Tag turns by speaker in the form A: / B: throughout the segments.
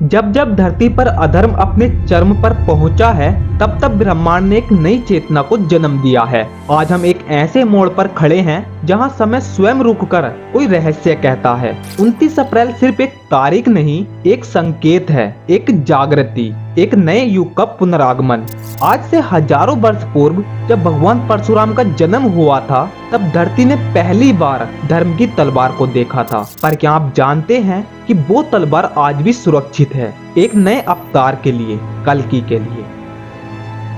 A: जब जब धरती पर अधर्म अपने चरम पर पहुंचा है, तब तब ब्रह्मांड ने एक नई चेतना को जन्म दिया है। आज हम एक ऐसे मोड़ पर खड़े हैं जहां समय स्वयं रुककर कोई रहस्य कहता है। 29 अप्रैल सिर्फ एक तारीख नहीं, एक संकेत है, एक जागृति, एक नए युग का पुनरागमन। आज से हजारों वर्ष पूर्व जब भगवान परशुराम का जन्म हुआ था, तब धरती ने पहली बार धर्म की तलवार को देखा था। पर क्या आप जानते हैं कि वो तलवार आज भी सुरक्षित है, एक नए अवतार के लिए, कल्कि के लिए।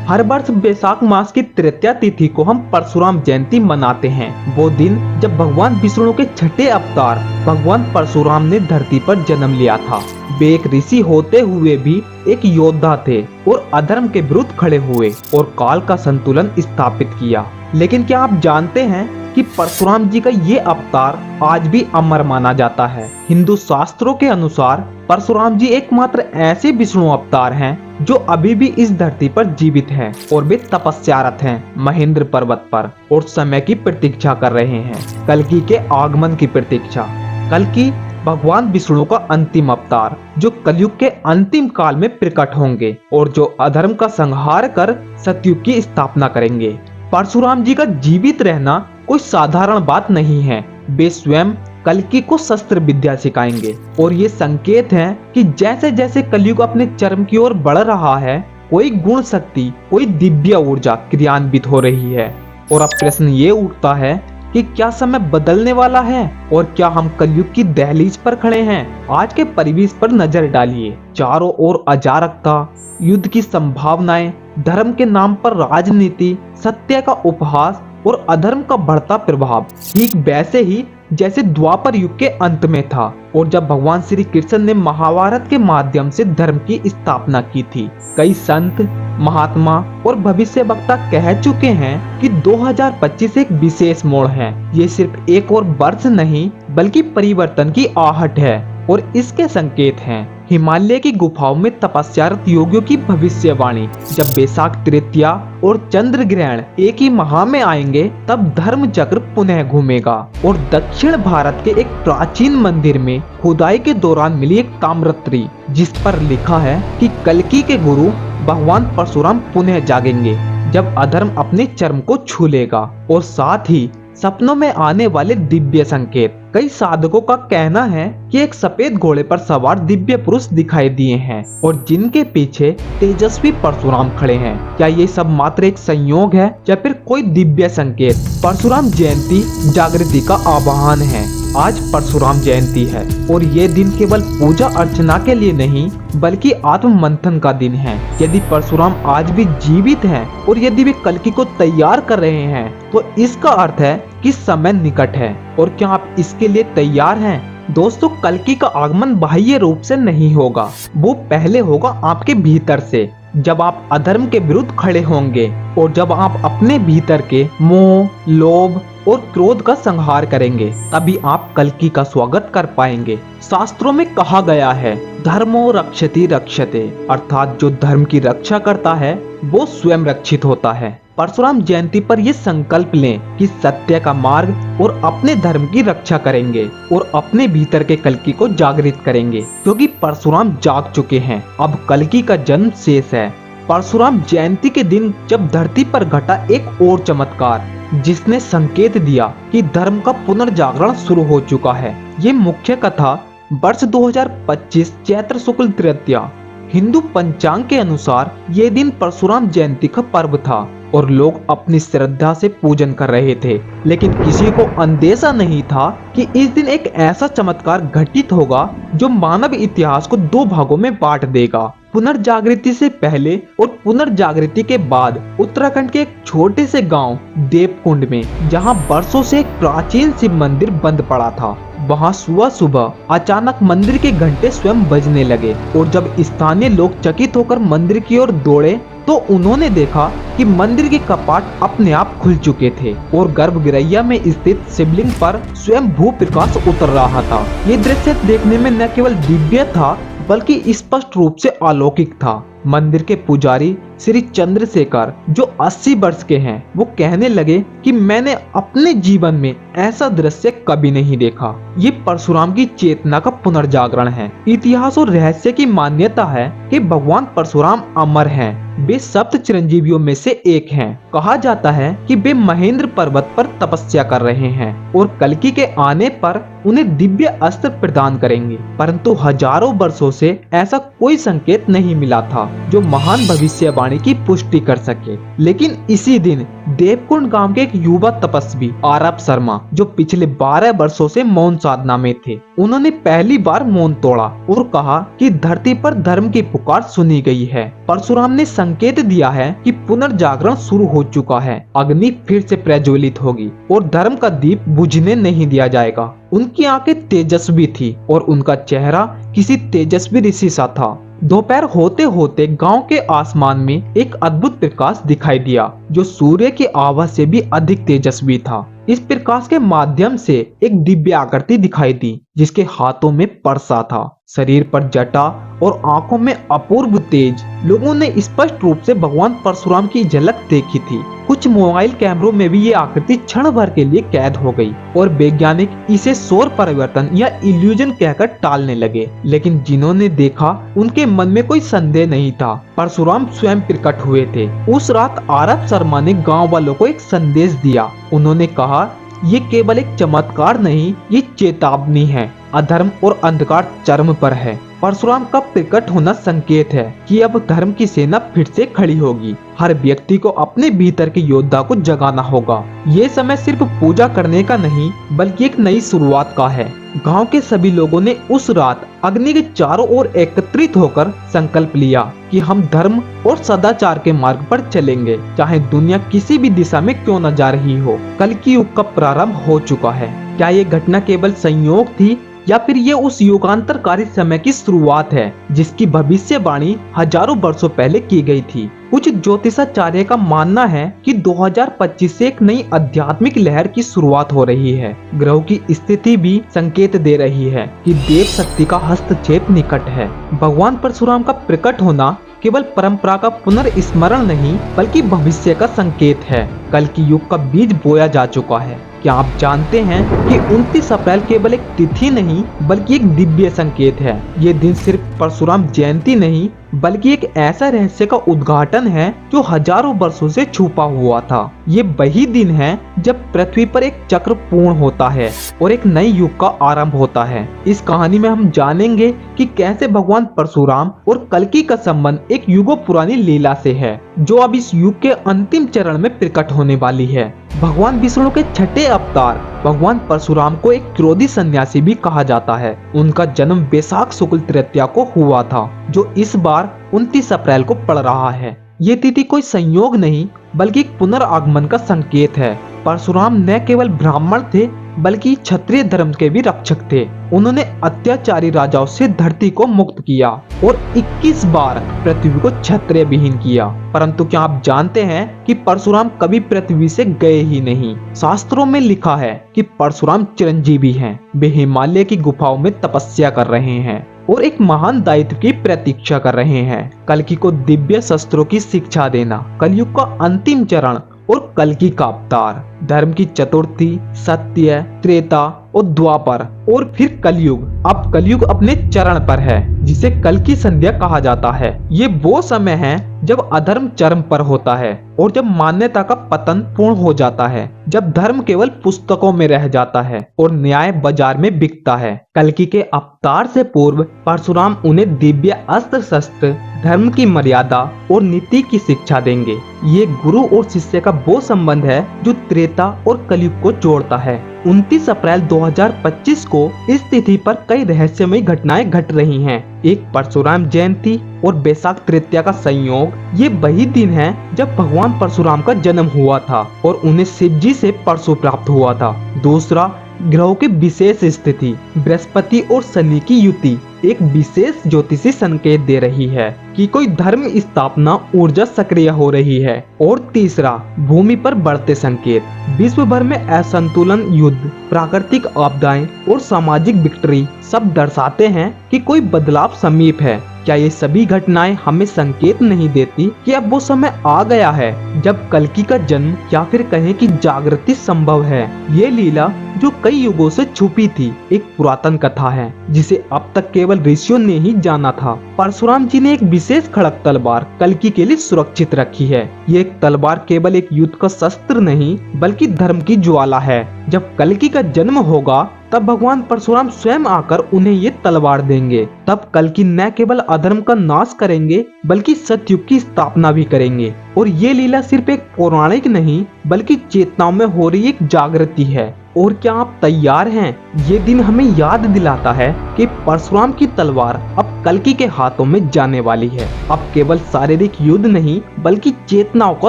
A: हर वर्ष बैसाख मास की तृतीया तिथि को हम परशुराम जयंती मनाते हैं। वो दिन जब भगवान विष्णु के छठे अवतार भगवान परशुराम ने धरती पर जन्म लिया था। वे एक ऋषि होते हुए भी एक योद्धा थे और अधर्म के विरुद्ध खड़े हुए और काल का संतुलन स्थापित किया। लेकिन क्या आप जानते हैं कि परशुराम जी का ये अवतार आज भी अमर माना जाता है। हिंदू शास्त्रों के अनुसार परशुराम जी एकमात्र ऐसे विष्णु अवतार हैं जो अभी भी इस धरती पर जीवित हैं और वे तपस्यारत हैं महेंद्र पर्वत पर और समय की प्रतीक्षा कर रहे हैं, कल्कि के आगमन की प्रतीक्षा। कल्कि भगवान विष्णु का अंतिम अवतार जो कलयुग के अंतिम काल में प्रकट होंगे और जो अधर्म का संहार कर सतयुग की स्थापना करेंगे। परशुराम जी का जीवित रहना कोई साधारण बात नहीं है। वे स्वयं कल्कि को शस्त्र विद्या सिखाएंगे और ये संकेत है कि जैसे जैसे कलयुग अपने चरम की ओर बढ़ रहा है, कोई गुण शक्ति, कोई दिव्य ऊर्जा क्रियान्वित हो रही है। और अब प्रश्न ये उठता है कि क्या समय बदलने वाला है और क्या हम कलयुग की दहलीज पर खड़े हैं। आज के परिवेश पर नजर डालिए। चारों ओर अराजकता, युद्ध की संभावनाएं, धर्म के नाम पर राजनीति, सत्य का उपहास और अधर्म का बढ़ता प्रभाव, ठीक वैसे ही जैसे द्वापर युग के अंत में था और जब भगवान श्री कृष्ण ने महाभारत के माध्यम से धर्म की स्थापना की थी। कई संत, महात्मा और भविष्य वक्ता कह चुके हैं कि 2025 एक विशेष मोड़ है। ये सिर्फ एक और वर्ष नहीं बल्कि परिवर्तन की आहट है और इसके संकेत हैं हिमालय की गुफाओं में तपस्यारत योगियों की भविष्यवाणी। जब बैसाख तृतीया और चंद्र ग्रहण एक ही माह में आएंगे, तब धर्म चक्र पुनः घूमेगा और दक्षिण भारत के एक प्राचीन मंदिर में खुदाई के दौरान मिली एक ताम्रपत्री, जिस पर लिखा है कि कल्कि के गुरु भगवान परशुराम पुनः जागेंगे जब अधर्म अपने चरम को छू लेगा। और साथ ही सपनों में आने वाले दिव्य संकेत। कई साधकों का कहना है कि एक सफेद घोड़े पर सवार दिव्य पुरुष दिखाई दिए हैं और जिनके पीछे तेजस्वी परशुराम खड़े हैं। क्या ये सब मात्र एक संयोग है या फिर कोई दिव्य संकेत? परशुराम जयंती जागृति का आह्वान है। आज परशुराम जयंती है और ये दिन केवल पूजा अर्चना के लिए नहीं बल्कि आत्म मंथन का दिन है। यदि परशुराम आज भी जीवित हैं और यदि वे कल्कि को तैयार कर रहे हैं, तो इसका अर्थ है कि समय निकट है। और क्या आप इसके लिए तैयार हैं? दोस्तों, कल्कि का आगमन बाह्य रूप से नहीं होगा, वो पहले होगा आपके भीतर से। जब आप अधर्म के विरुद्ध खड़े होंगे और जब आप अपने भीतर के मोह, लोभ और क्रोध का संहार करेंगे, तभी आप कल्कि का स्वागत कर पाएंगे। शास्त्रों में कहा गया है, धर्मो रक्षति रक्षते, अर्थात जो धर्म की रक्षा करता है वो स्वयं रक्षित होता है। परशुराम जयंती पर ये संकल्प लें कि सत्य का मार्ग और अपने धर्म की रक्षा करेंगे और अपने भीतर के कल्कि को जागृत करेंगे, क्योंकि परशुराम जाग चुके हैं। अब कल्कि का जन्म शेष है। परशुराम जयंती के दिन जब धरती पर घटा एक और चमत्कार, जिसने संकेत दिया कि धर्म का पुनर्जागरण शुरू हो चुका है। ये मुख्य कथा वर्ष 2025 चैत्र शुक्ल तृतीया हिंदू पंचांग के अनुसार ये दिन परशुराम जयंती का पर्व था और लोग अपनी श्रद्धा से पूजन कर रहे थे। लेकिन किसी को अंदेशा नहीं था कि इस दिन एक ऐसा चमत्कार घटित होगा जो मानव इतिहास को दो भागों में बांट देगा। पुनर्जागृति से पहले और पुनर्जागृति के बाद उत्तराखंड के एक छोटे से गांव देवकुंड में, जहां वर्षों से एक प्राचीन शिव मंदिर बंद पड़ा था, वहां सुबह सुबह अचानक मंदिर के घंटे स्वयं बजने लगे और जब स्थानीय लोग चकित होकर मंदिर की ओर दौड़े तो उन्होंने देखा कि मंदिर के कपाट अपने आप खुल चुके थे और गर्भगृह में स्थित शिवलिंग पर स्वयं भू प्रकाश उतर रहा था। ये दृश्य देखने में न केवल दिव्य था बल्कि स्पष्ट रूप से अलौकिक था। मंदिर के पुजारी श्री चंद्रशेखर जो 80 वर्ष के हैं, वो कहने लगे कि मैंने अपने जीवन में ऐसा दृश्य कभी नहीं देखा। ये परशुराम की चेतना का पुनर्जागरण है। इतिहास और रहस्य की मान्यता है कि भगवान परशुराम अमर हैं। वे सप्त चिरंजीवियों में से एक हैं। कहा जाता है कि वे महेंद्र पर्वत पर तपस्या कर रहे हैं और कल्कि के आने पर उन्हें दिव्य अस्त्र प्रदान करेंगे, परंतु हजारों वर्षों से ऐसा कोई संकेत नहीं मिला था जो महान भविष्यवाणी की पुष्टि कर सके। लेकिन इसी दिन देवकुंड गांव के एक युवा तपस्वी आरब शर्मा, जो पिछले 12 वर्षों से मौन साधना में थे, उन्होंने पहली बार मौन तोड़ा और कहा कि धरती पर धर्म की पुकार सुनी गई है। परशुराम ने संकेत दिया है कि पुनर्जागरण शुरू हो चुका है। अग्नि फिर से प्रज्वलित होगी और धर्म का दीप बुझने नहीं दिया जाएगा। उनकी आंखें तेजस्वी थी और उनका चेहरा किसी तेजस्वी ऋषि सा था। दोपहर होते होते गांव के आसमान में एक अद्भुत प्रकाश दिखाई दिया, जो सूर्य की आभा से भी अधिक तेजस्वी था। इस प्रकाश के माध्यम से एक दिव्य आकृति दिखाई दी, जिसके हाथों में परसा था, शरीर पर जटा और आंखों में अपूर्व तेज। लोगों ने स्पष्ट रूप से भगवान परशुराम की झलक देखी थी। कुछ मोबाइल कैमरों में भी ये आकृति क्षण भर के लिए कैद हो गई और वैज्ञानिक इसे सौर परिवर्तन या इल्यूजन कहकर टालने लगे। लेकिन जिन्होंने देखा उनके मन में कोई संदेह नहीं था, परशुराम स्वयं प्रकट हुए थे। उस रात आरब शर्मा ने गांव वालों को एक संदेश दिया। उन्होंने कहा, ये केवल एक चमत्कार नहीं, ये चेतावनी है। अधर्म और अंधकार चरम पर है। परशुराम का प्रकट होना संकेत है कि अब धर्म की सेना फिर से खड़ी होगी। हर व्यक्ति को अपने भीतर के योद्धा को जगाना होगा। ये समय सिर्फ पूजा करने का नहीं, बल्कि एक नई शुरुआत का है। गांव के सभी लोगों ने उस रात अग्नि के चारों ओर एकत्रित होकर संकल्प लिया कि हम धर्म और सदाचार के मार्ग पर चलेंगे, चाहे दुनिया किसी भी दिशा में क्यों न जा रही हो। कल्कि युग का प्रारंभ हो चुका है। क्या ये घटना केवल संयोग थी या फिर ये उस युगांतरकारी समय की शुरुआत है जिसकी भविष्यवाणी हजारों वर्षों पहले की गई थी? कुछ ज्योतिषाचार्य का मानना है कि 2025 से एक नई आध्यात्मिक लहर की शुरुआत हो रही है। ग्रहों की स्थिति भी संकेत दे रही है कि देव शक्ति का हस्तक्षेप निकट है। भगवान परशुराम का प्रकट होना केवल परंपरा का पुनर्स्मरण नहीं, बल्कि भविष्य का संकेत है। कल की युग का बीज बोया जा चुका है। क्या आप जानते हैं कि 29 अप्रैल केवल एक तिथि नहीं, बल्कि एक दिव्य संकेत है। ये दिन सिर्फ परशुराम जयंती नहीं, बल्कि एक ऐसा रहस्य का उद्घाटन है जो हजारों वर्षों से छुपा हुआ था। ये वही दिन है जब पृथ्वी पर एक चक्र पूर्ण होता है और एक नए युग का आरंभ होता है। इस कहानी में हम जानेंगे कि कैसे भगवान परशुराम और कल्कि का संबंध एक युगों पुरानी लीला से है, जो अब इस युग के अंतिम चरण में प्रकट होने वाली है। भगवान विष्णु के छठे अवतार भगवान परशुराम को एक क्रोधी सन्यासी भी कहा जाता है। उनका जन्म वैशाख शुक्ल तृतीया को हुआ था, जो इस बार 29 अप्रैल को पड़ रहा है। ये तिथि कोई संयोग नहीं, बल्कि एक पुनर्आगमन का संकेत है। परशुराम न केवल ब्राह्मण थे, बल्कि क्षत्रिय धर्म के भी रक्षक थे। उन्होंने अत्याचारी राजाओं से धरती को मुक्त किया और 21 बार पृथ्वी को क्षत्रिय विहीन किया। परंतु क्या आप जानते हैं कि परशुराम कभी पृथ्वी से गए ही नहीं? शास्त्रों में लिखा है कि परशुराम चिरंजीवी हैं। वे हिमालय की गुफाओं में तपस्या कर रहे हैं और एक महान दायित्व की प्रतीक्षा कर रहे हैं। कल्कि को दिव्य शस्त्रों की शिक्षा देना, कलयुग का अंतिम चरण और कल्कि का अवतार, धर्म की चतुर्थी, सत्य, त्रेता और द्वापर और फिर कलयुग। अब कलयुग अपने चरण पर है, जिसे कल्कि संध्या कहा जाता है। ये वो समय है जब अधर्म चरम पर होता है और जब मान्यता का पतन पूर्ण हो जाता है, जब धर्म केवल पुस्तकों में रह जाता है और न्याय बाजार में बिकता है। कल्कि के अवतार से पूर्व परशुराम उन्हें दिव्य अस्त्र शस्त्र, धर्म की मर्यादा और नीति की शिक्षा देंगे। ये गुरु और शिष्य का वो संबंध है जो त्रेता और कलयुग को जोड़ता है। 29 अप्रैल 2025 को इस तिथि पर कई रहस्यमयी घटनाएं घट रही हैं। एक परशुराम जयंती और वैशाख तृतीया का संयोग। ये वही दिन है जब भगवान परशुराम का जन्म हुआ था और उन्हें शिव जी से परशु प्राप्त हुआ था। दूसरा, ग्रहों की विशेष स्थिति, बृहस्पति और शनि की युति एक विशेष ज्योतिषी संकेत दे रही है कि कोई धर्म स्थापना ऊर्जा सक्रिय हो रही है। और तीसरा, भूमि पर बढ़ते संकेत, विश्व भर में असंतुलन, युद्ध, प्राकृतिक आपदाएं और सामाजिक विक्ट्री सब दर्शाते हैं कि कोई बदलाव समीप है। क्या ये सभी घटनाएं हमें संकेत नहीं देती कि अब वो समय आ गया है जब कल्कि का जन्म या फिर कहें कि जागृति संभव है? ये लीला जो कई युगों से छुपी थी, एक पुरातन कथा है जिसे अब तक केवल ऋषियों ने ही जाना था। परशुराम जी ने एक विशेष खड़क तलवार कल्कि के लिए सुरक्षित रखी है। ये एक तलवार केवल एक युद्ध का शस्त्र नहीं बल्कि धर्म की ज्वाला है। जब कल्कि का जन्म होगा तब भगवान परशुराम स्वयं आकर उन्हें ये तलवार देंगे। तब कल्कि न केवल अधर्म का नाश करेंगे बल्कि सतयुग की स्थापना भी करेंगे। और ये लीला सिर्फ एक पौराणिक नहीं बल्कि चेतनाओं में हो रही एक जागृति है। और क्या आप तैयार हैं? ये दिन हमें याद दिलाता है कि परशुराम की तलवार अब कल्कि के हाथों में जाने वाली है। अब केवल शारीरिक युद्ध नहीं बल्कि चेतनाओं का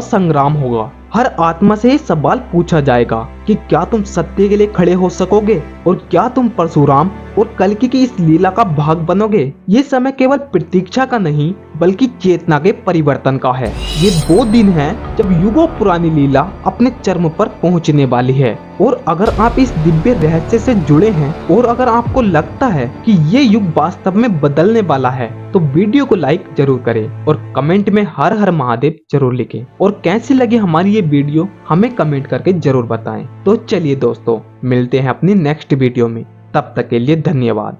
A: संग्राम होगा। हर आत्मा से ये सवाल पूछा जाएगा कि क्या तुम सत्य के लिए खड़े हो सकोगे और क्या तुम परशुराम और कल्कि की इस लीला का भाग बनोगे? ये समय केवल प्रतीक्षा का नहीं बल्कि चेतना के परिवर्तन का है। ये वो दिन है जब युगों पुरानी लीला अपने चरम पर पहुंचने वाली है। और अगर आप इस दिव्य रहस्य से जुड़े हैं और अगर आपको लगता है कि ये युग वास्तव में बदलने वाला है तो वीडियो को लाइक जरूर करें और कमेंट में हर हर महादेव जरूर लिखें। और कैसी लगी हमारी ये वीडियो हमें कमेंट करके जरूर बताएं। तो चलिए दोस्तों, मिलते हैं अपनी नेक्स्ट वीडियो में। तब तक के लिए धन्यवाद।